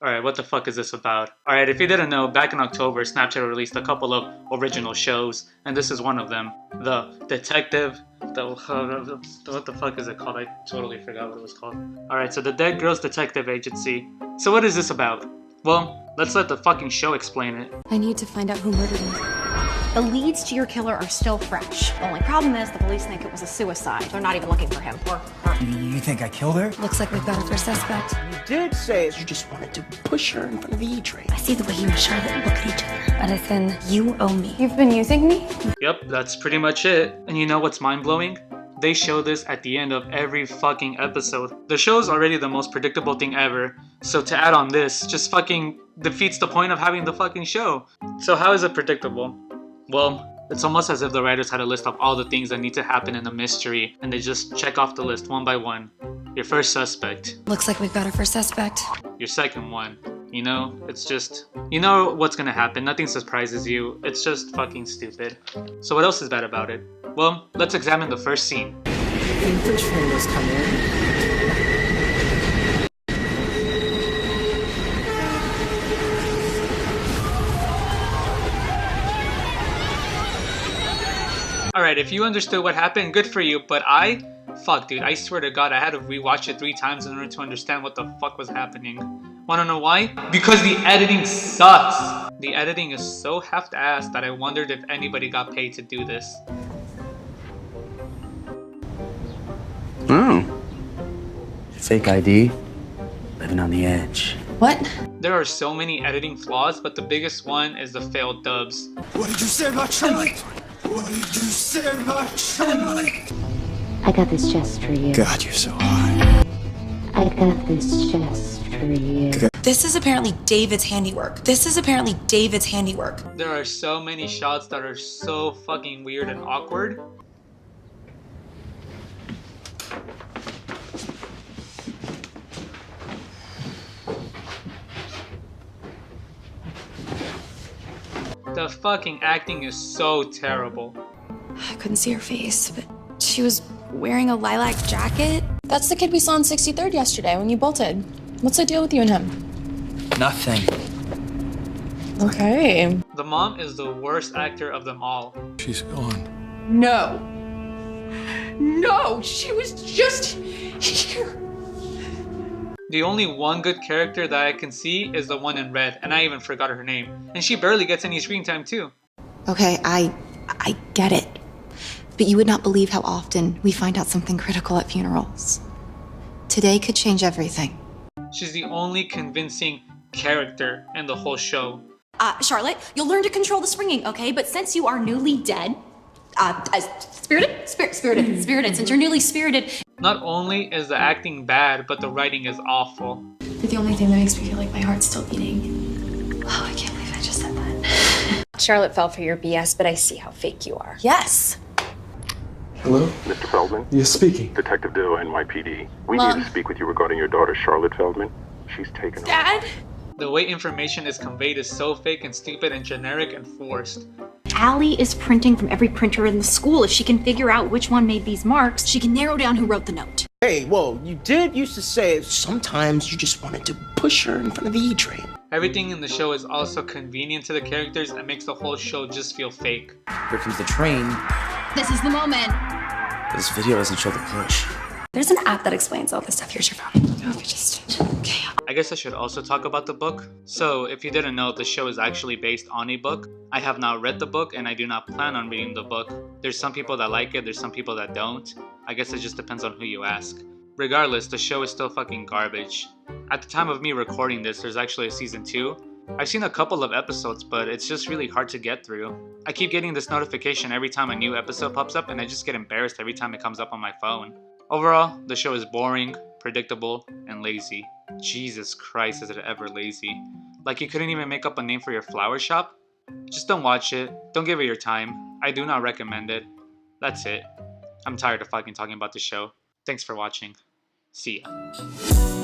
Alright, what the fuck is this about? Alright, if you didn't know, back in October, Snapchat released a couple of original shows, and this is one of them. The Detective... what the fuck is it called? I totally forgot what it was called. Alright, so the Dead Girls Detective Agency. So what is this about? Well, let's let the fucking show explain it. I need to find out who murdered me. The leads to your killer are still fresh. The only problem is the police think it was a suicide. They're not even looking for him or her. You think I killed her? Looks like we've got our first suspect. You did say you just wanted to push her in front of the E-train. I see the way you and Charlotte look at each other. Edison, you owe me. You've been using me? Yep, that's pretty much it. And you know what's mind-blowing? They show this at the end of every fucking episode. The show's already the most predictable thing ever, so to add on this just fucking defeats the point of having the fucking show. So how is it predictable? Well, it's almost as if the writers had a list of all the things that need to happen in the mystery, and they just check off the list one by one. Your first suspect. Looks like we've got our first suspect. Your second one. You know, it's just... You know what's gonna happen, nothing surprises you, it's just fucking stupid. So what else is bad about it? Well, let's examine the first scene. The train was coming. Alright, if you understood what happened, good for you, but fuck dude, I swear to god I had to rewatch it 3 times in order to understand what the fuck was happening. Wanna know why? Because the editing sucks! The editing is so half-assed that I wondered if anybody got paid to do this. Oh. Fake ID. Living on the edge. What? There are so many editing flaws, but the biggest one is the failed dubs. What did you say about Charlotte? What did you say about Charlotte? I got this just for you. God, you're so hot. I got this just for you. This is apparently David's handiwork. There are so many shots that are so fucking weird and awkward. The fucking acting is so terrible. I couldn't see her face, but she was wearing a lilac jacket. That's the kid we saw on 63rd yesterday when you bolted. What's the deal with you and him? Nothing. Okay. The mom is the worst actor of them all. She's gone. No. No, she was just here. The only one good character that I can see is the one in red, and I even forgot her name. And she barely gets any screen time too. Okay, I get it. But you would not believe how often we find out something critical at funerals. Today could change everything. She's the only convincing character in the whole show. Charlotte, you'll learn to control the springing, okay? But since you are newly dead, spirited, since you're newly spirited. Not only is the acting bad, but the writing is awful. You're the only thing that makes me feel like my heart's still beating. Oh, I can't believe I just said that. Charlotte fell for your BS, but I see how fake you are. Yes. Hello? Mr. Feldman? Yes, speaking. Detective Dill, NYPD. We Mom. need to speak with you regarding your daughter, Charlotte Feldman. She's taken over. Dad? The way information is conveyed is so fake and stupid and generic and forced. Allie is printing from every printer in the school. If she can figure out which one made these marks, she can narrow down who wrote the note. Hey, whoa, you did used to say sometimes you just wanted to push her in front of the E-train. Everything in the show is also convenient to the characters and makes the whole show just feel fake. Here comes the train. This is the moment. This video doesn't show the push. There's an app that explains all this stuff. Here's your phone. Oh, if you just... Okay. I guess I should also talk about the book. So, if you didn't know, the show is actually based on a book. I have not read the book and I do not plan on reading the book. There's some people that like it, there's some people that don't. I guess it just depends on who you ask. Regardless, the show is still fucking garbage. At the time of me recording this, there's actually a season 2. I've seen a couple of episodes, but it's just really hard to get through. I keep getting this notification every time a new episode pops up and I just get embarrassed every time it comes up on my phone. Overall, the show is boring, predictable, and lazy. Jesus Christ, is it ever lazy. Like you couldn't even make up a name for your flower shop? Just don't watch it, don't give it your time. I do not recommend it. That's it. I'm tired of fucking talking about the show. Thanks for watching. See ya.